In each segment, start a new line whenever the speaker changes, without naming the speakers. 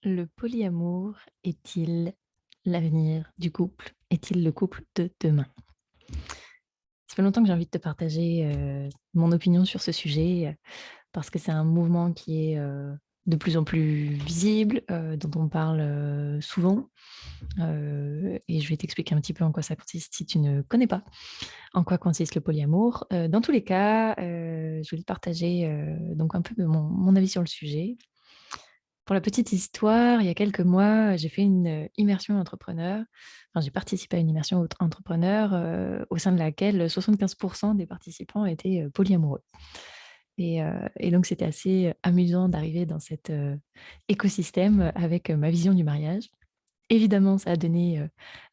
Le polyamour est-il l'avenir du couple? Est-il le couple de demain? Ça fait longtemps que j'ai envie de te partager, mon opinion sur ce sujet, parce que c'est un mouvement qui est, de plus en plus visible, dont on parle, souvent, et je vais t'expliquer un petit peu en quoi ça consiste si tu ne connais pas en quoi consiste le polyamour. Dans tous les cas, je vais te partager, donc un peu de mon avis sur le sujet. Pour la petite histoire, il y a quelques mois, j'ai fait une, immersion entrepreneur. Enfin, j'ai participé à une immersion entrepreneur, au sein de laquelle 75 des participants étaient, polyamoureux et donc c'était assez amusant d'arriver dans cet, écosystème, avec, ma vision du mariage. Évidemment, ça a donné,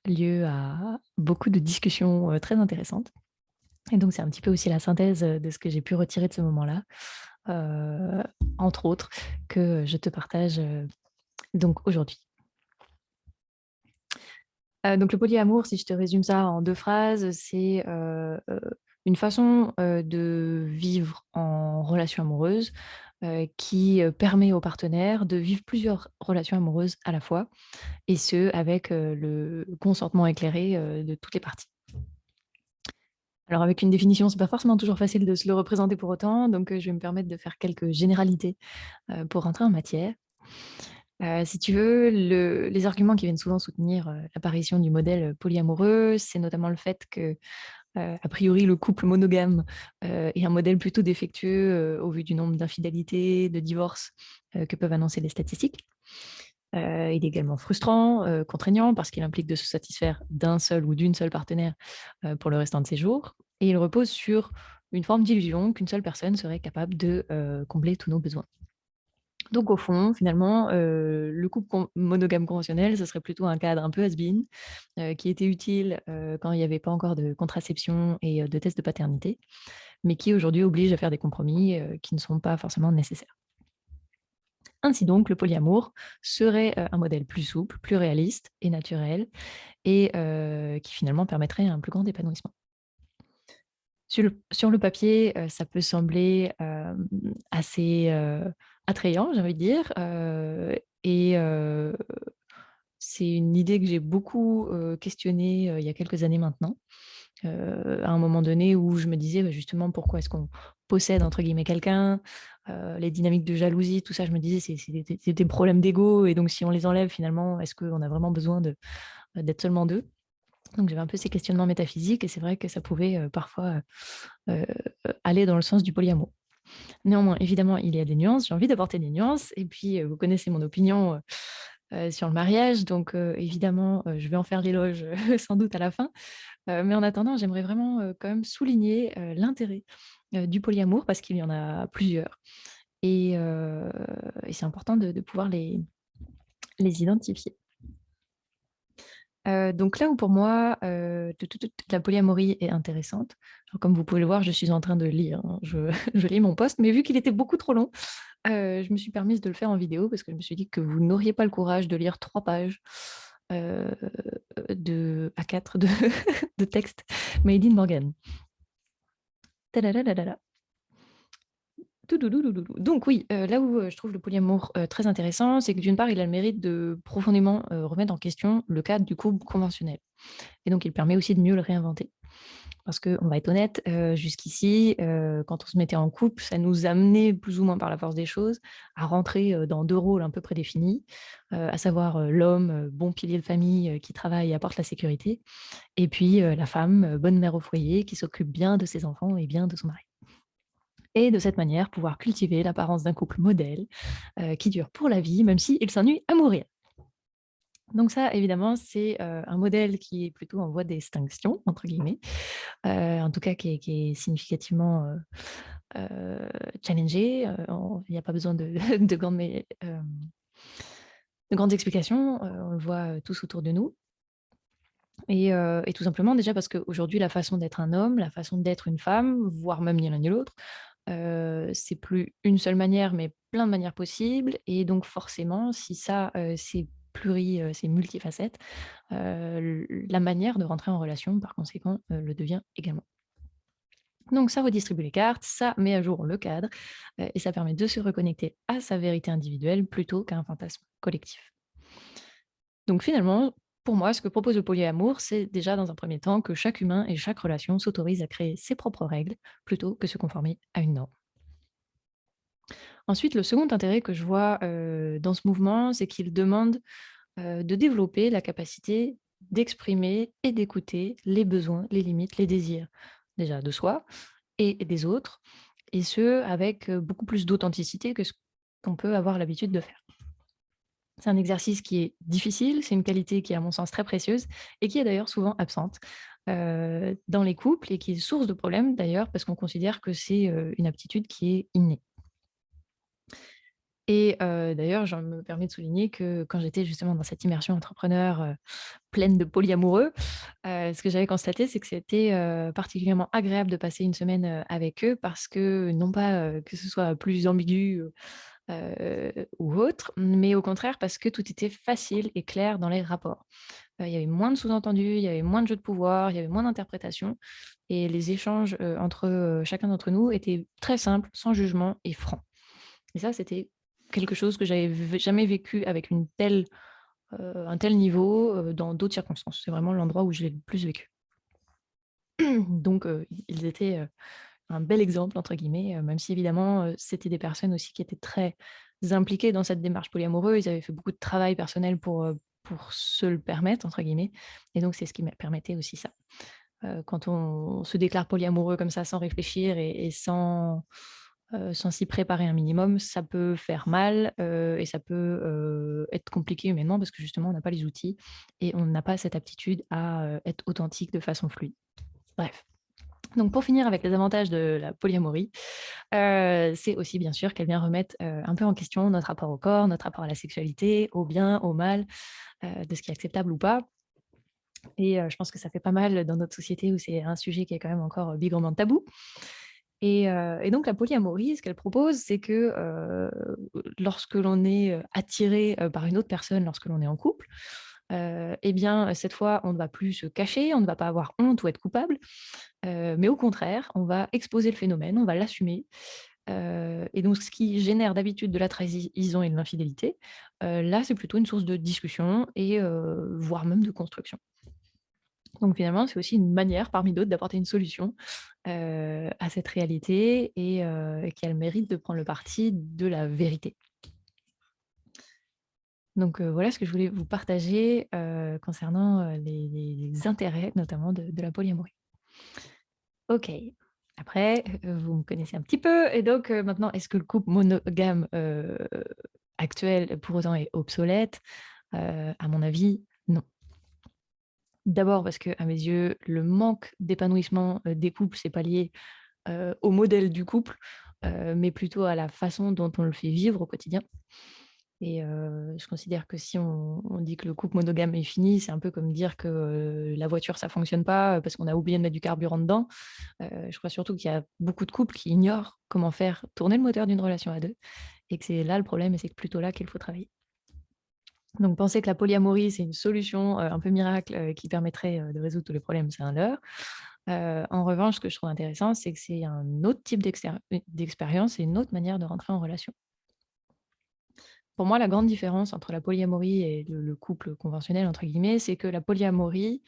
lieu à beaucoup de discussions, très intéressantes et donc c'est un petit peu aussi la synthèse, de ce que j'ai pu retirer de ce moment-là, heu, entre autres, que je te partage, donc aujourd'hui. Donc le polyamour, si je te résume ça en 2 phrases, c'est, une façon, de vivre en relation amoureuse, qui, permet aux partenaires de vivre plusieurs relations amoureuses à la fois et ce avec, le consentement éclairé, de toutes les parties. Alors avec une définition, c'est pas forcément toujours facile de se le représenter pour autant, donc je vais me permettre de faire quelques généralités, pour rentrer en matière. Si tu veux, les arguments qui viennent souvent soutenir, l'apparition du modèle, polyamoureux, c'est notamment le fait que, a priori, le couple monogame, est un modèle plutôt défectueux, au vu du nombre d'infidélités, de divorces, que peuvent annoncer les statistiques. Il est également frustrant, contraignant parce qu'il implique de se satisfaire d'un seul ou d'une seule partenaire, pour le restant de ses jours et il repose sur une forme d'illusion qu'une seule personne serait capable de, combler tous nos besoins. Donc au fond, finalement, le couple monogame conventionnel, ce serait plutôt un cadre un peu has-been, qui était utile, quand il n'y avait pas encore de contraception et de tests de paternité, mais qui aujourd'hui oblige à faire des compromis, qui ne sont pas forcément nécessaires. Ainsi donc, le polyamour serait, un modèle plus souple, plus réaliste et naturel et qui finalement permettrait un plus grand épanouissement. Sur le papier, ça peut sembler, assez, attrayant, j'ai envie de dire, et c'est une idée que j'ai beaucoup, questionnée, il y a quelques années maintenant. À un moment donné où je me disais, bah, justement, pourquoi est-ce qu'on «possède» entre guillemets quelqu'un? Les dynamiques de jalousie, tout ça, je me disais: «C'est des problèmes d'ego et donc si on les enlève finalement, est-ce qu'on a vraiment besoin d'être seulement 2?» Donc j'avais un peu ces questionnements métaphysiques et c'est vrai que ça pouvait, parfois, heu aller dans le sens du polyamour. Néanmoins, évidemment, il y a des nuances, j'ai envie d'apporter des nuances et puis, vous connaissez mon opinion, sur le mariage donc évidemment, je vais en faire l'éloge, sans doute à la fin. Mais en attendant, j'aimerais vraiment, quand même souligner, l'intérêt, du polyamour parce qu'il y en a plusieurs et c'est important de pouvoir les identifier. Donc là où pour moi, la polyamorie est intéressante, alors comme vous pouvez le voir, je suis en train de lire, hein, je je lis mon post, mais vu qu'il était beaucoup trop long, je me suis permise de le faire en vidéo parce que je me suis dit que vous n'auriez pas le courage de lire 3 pages, heu, de A4 de de texte made in Morgan. Tadadadadada. Toudoudoudoudou. Donc oui, là où, je trouve le polyamour, très intéressant, c'est que d'une part, il a le mérite de profondément, remettre en question le cadre du couple conventionnel et donc il permet aussi de mieux le réinventer. Parce qu'on va être honnête, jusqu'ici, quand on se mettait en couple, ça nous amenait plus ou moins par la force des choses à rentrer, dans 2 rôles un peu prédéfinis, à savoir, l'homme, bon pilier de famille, qui travaille et apporte la sécurité et puis, la femme, bonne mère au foyer qui s'occupe bien de ses enfants et bien de son mari et de cette manière pouvoir cultiver l'apparence d'un couple modèle, qui dure pour la vie même s'il s'ennuie à mourir. Donc ça évidemment c'est, un modèle qui est plutôt en voie «d'extinction» entre guillemets, en tout cas qui est significativement, challengé, on il n'y a pas besoin de de de grandes explications, on le voit, tous autour de nous et tout simplement déjà parce qu'aujourd'hui la façon d'être un homme, la façon d'être une femme, voire même ni l'un ni l'autre, c'est plus une seule manière, mais plein de manières possibles et donc forcément si ça, c'est multifacette, la manière de rentrer en relation par conséquent, le devient également. Donc ça redistribue les cartes, ça met à jour le cadre, et ça permet de se reconnecter à sa vérité individuelle plutôt qu'à un fantasme collectif. Donc finalement, pour moi, ce que propose le polyamour, c'est déjà dans un premier temps que chaque humain et chaque relation s'autorise à créer ses propres règles plutôt que se conformer à une norme. Ensuite, le second intérêt que je vois, dans ce mouvement, c'est qu'il demande, de développer la capacité d'exprimer et d'écouter les besoins, les limites, les désirs, déjà de soi et des autres, et ce, avec, beaucoup plus d'authenticité que ce qu'on peut avoir l'habitude de faire. C'est un exercice qui est difficile, c'est une qualité qui est à mon sens très précieuse et qui est d'ailleurs souvent absente, dans les couples et qui est source de problèmes d'ailleurs parce qu'on considère que c'est, une aptitude qui est innée. Et d'ailleurs, je me permets de souligner que quand j'étais justement dans cette immersion entrepreneur, pleine de polyamoureux, ce que j'avais constaté, c'est que c'était, particulièrement agréable de passer une semaine, avec eux parce que non pas, que ce soit plus ambigu, ou autre, mais au contraire parce que tout était facile et clair dans les rapports. Il y avait moins de sous-entendus, il y avait moins de jeux de pouvoir, il y avait moins d'interprétations et les échanges, entre, chacun d'entre nous étaient très simples, sans jugement et francs. Et ça, c'était quelque chose que j'avais jamais vécu avec un tel niveau, dans d'autres circonstances. C'est vraiment l'endroit où je l'ai le plus vécu. Donc, ils étaient, un «bel exemple» entre guillemets, même si évidemment, c'était des personnes aussi qui étaient très impliquées dans cette démarche polyamoureuse. Ils avaient fait beaucoup de travail personnel pour «se le permettre» entre guillemets et donc c'est ce qui me permettait aussi ça. Quand on se déclare polyamoureux comme ça sans réfléchir et sans s'y préparer un minimum, ça peut faire mal, et ça peut, être compliqué humainement parce que justement on n'a pas les outils et on n'a pas cette aptitude à, être authentique de façon fluide. Bref. Donc pour finir avec les avantages de la polyamorie, c'est aussi bien sûr qu'elle vient remettre, un peu en question notre rapport au corps, notre rapport à la sexualité, au bien, au mal, de ce qui est acceptable ou pas et je pense que ça fait pas mal dans notre société où c'est un sujet qui est quand même encore, bigrement tabou et donc la polyamorie, ce qu'elle propose, c'est que, lorsque l'on est, attiré, par une autre personne lorsque l'on est en couple, et bien, cette fois, on ne va plus se cacher, on ne va pas avoir honte ou être coupable, mais au contraire, on va exposer le phénomène, on va l'assumer, et donc ce qui génère d'habitude de la trahison et de l'infidélité, là, c'est plutôt une source de discussion et voire même de construction. Donc finalement, c'est aussi une manière parmi d'autres d'apporter une solution, à cette réalité et qui a le mérite de prendre le parti de la vérité. Donc voilà ce que je voulais vous partager, concernant, les intérêts notamment de la polyamorie. OK. Après, vous me connaissez un petit peu et donc maintenant est-ce que le couple monogame, actuel pour autant est obsolète? À mon avis, non. D'abord parce qu'à mes yeux, le manque d'épanouissement, des couples, c'est pas lié, au modèle du couple, mais plutôt à la façon dont on le fait vivre au quotidien et je considère que si on dit que le couple monogame est fini, c'est un peu comme dire que, la voiture ça fonctionne pas, parce qu'on a oublié de mettre du carburant dedans. Je crois surtout qu'il y a beaucoup de couples qui ignorent comment faire tourner le moteur d'une relation à 2 et que c'est là le problème et c'est plutôt là qu'il faut travailler. Donc penser que la polyamorie, c'est une solution, un peu miracle, qui permettrait, de résoudre tous les problèmes, c'est un leurre. En revanche, ce que je trouve intéressant, c'est que c'est un autre type d'expérience et une autre manière de rentrer en relation. Pour moi, la grande différence entre la polyamorie et le «couple conventionnel» entre guillemets, c'est que la polyamorie,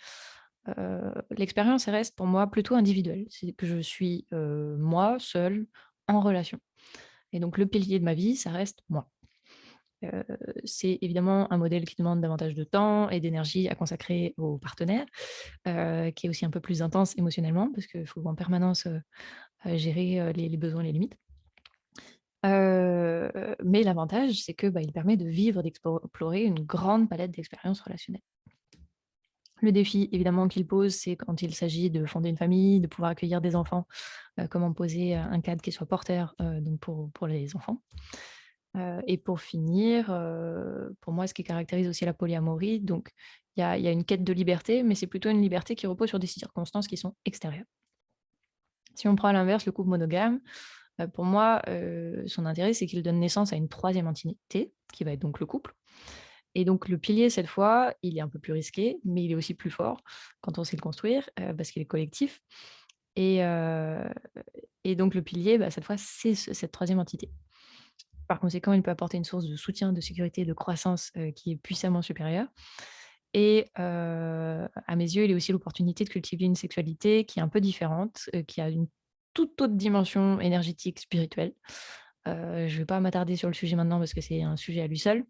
l'expérience, elle reste pour moi plutôt individuelle. C'est que je suis, moi, seule, en relation et donc le pilier de ma vie, ça reste moi. Heu, c'est évidemment un modèle qui demande davantage de temps et d'énergie à consacrer au partenaire, qui est aussi un peu plus intense émotionnellement parce qu'il faut en permanence, gérer, les besoins, les limites. Mais l'avantage, c'est que, bah, il permet de vivre, d'explorer une grande palette d'expériences relationnelles. Le défi évidemment qu'il pose, c'est quand il s'agit de fonder une famille, de pouvoir accueillir des enfants, comment poser, un cadre qui soit porteur, donc pour les enfants. Et pour finir, pour moi, ce qui caractérise aussi la polyamorie, donc il y a une quête de liberté, mais c'est plutôt une liberté qui repose sur des circonstances qui sont extérieures. Si on prend à l'inverse le couple monogame, pour moi, son intérêt, c'est qu'il donne naissance à une troisième entité, qui va être donc le couple et donc le pilier, cette fois, il est un peu plus risqué, mais il est aussi plus fort quand on sait le construire, parce qu'il est collectif et et donc le pilier, bah, cette fois, c'est cette troisième entité. Par conséquent, il peut apporter une source de soutien, de sécurité, de croissance, qui est puissamment supérieure et à mes yeux, il est aussi l'opportunité de cultiver une sexualité qui est un peu différente, qui a une toute autre dimension énergétique, spirituelle. Je ne vais pas m'attarder sur le sujet maintenant parce que c'est un sujet à lui seul,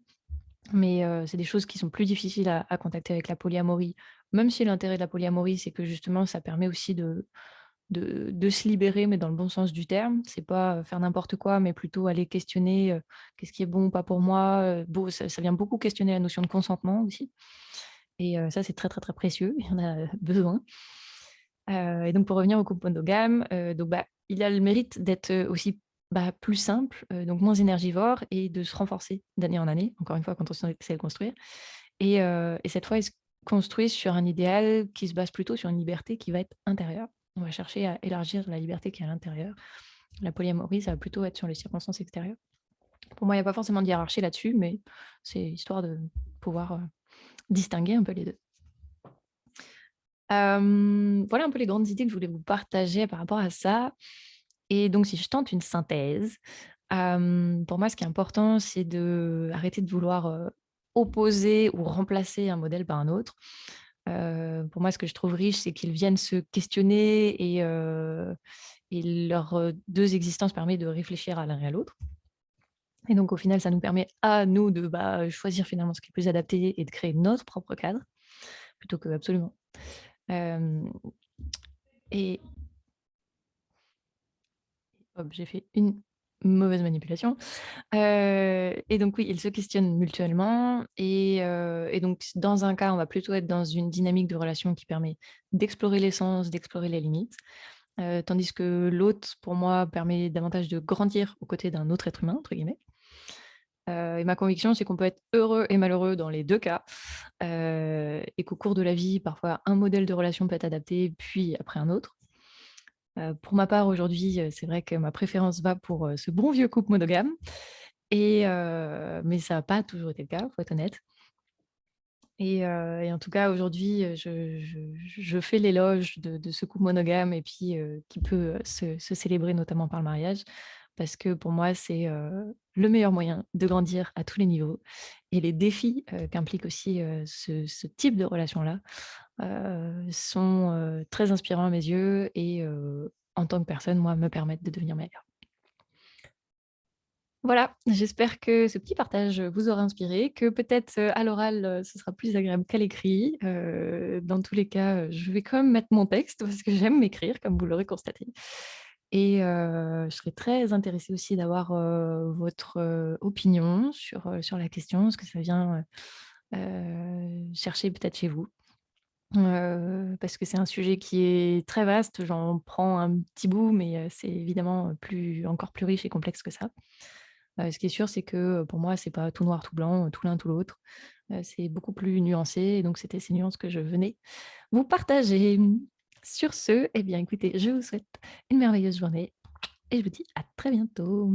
mais c'est des choses qui sont plus difficiles à contacter avec la polyamorie, même si l'intérêt de la polyamorie, c'est que justement ça permet aussi de se libérer, mais dans le bon sens du terme. C'est pas, faire n'importe quoi, mais plutôt aller questionner, qu'est-ce qui est bon ou pas pour moi, ça vient beaucoup questionner la notion de consentement aussi et ça, c'est très, très, très précieux, il y en a besoin. Et donc pour revenir au couple monogame, donc bah, il a le mérite d'être, aussi, bah, plus simple, donc moins énergivore et de se renforcer d'année en année, encore une fois quand on sait le construire et cette fois, il se construit sur un idéal qui se base plutôt sur une liberté qui va être intérieure. On va chercher à élargir la liberté qui est à l'intérieur. La polyamorie, ça va plutôt être sur les circonstances extérieures. Pour moi, il y a pas forcément de hiérarchie là-dessus, mais c'est histoire de pouvoir, distinguer un peu les 2. Voilà un peu les grandes idées que je voulais vous partager par rapport à ça et donc si je tente une synthèse, pour moi, ce qui est important, c'est d'arrêter de vouloir, opposer ou remplacer un modèle par un autre. Pour moi, ce que je trouve riche, c'est qu'ils viennent se questionner et leur, 2 existences permet de réfléchir à l'un et à l'autre et donc au final, ça nous permet à nous de, bah, choisir finalement ce qui est plus adapté et de créer notre propre cadre plutôt que absolument. Hem et hop, j'ai fait une mauvaise manipulation. Et donc oui, ils se questionnent mutuellement et donc dans un cas, on va plutôt être dans une dynamique de relation qui permet d'explorer l'essence, d'explorer les limites, tandis que l'autre, pour moi, permet davantage de grandir aux côtés d'un «autre être humain» entre guillemets. Et ma conviction, c'est qu'on peut être heureux et malheureux dans les 2 cas, et qu'au cours de la vie, parfois, un modèle de relation peut être adapté, puis après un autre. Pour ma part, aujourd'hui, c'est vrai que ma préférence va pour, ce bon vieux couple monogame mais ça n'a pas toujours été le cas, faut être honnête et en tout cas aujourd'hui, je fais l'éloge de ce couple monogame et puis, qui peut, se célébrer notamment par le mariage. Parce que pour moi, c'est, le meilleur moyen de grandir à tous les niveaux et les défis, qu'implique aussi, ce type de relation-là, sont, très inspirants à mes yeux et en tant que personne, moi, me permettent de devenir meilleure. Voilà, j'espère que ce petit partage, vous aura inspiré, que peut-être, à l'oral, ce sera plus agréable qu'à l'écrit. Dans tous les cas, je vais quand même mettre mon texte parce que j'aime m'écrire comme vous l'aurez constaté et je serais très intéressée aussi d'avoir, votre, opinion sur la question, ce que ça vient, chercher peut-être chez vous. Parce que c'est un sujet qui est très vaste, j'en prends un petit bout mais c'est évidemment, encore plus riche et complexe que ça. Ce qui est sûr, c'est que, pour moi, c'est pas tout noir, tout blanc, tout l'un, tout l'autre. C'est beaucoup plus nuancé et donc c'était ces nuances que je venais vous partager. Sur ce, eh bien, écoutez, je vous souhaite une merveilleuse journée et je vous dis à très bientôt.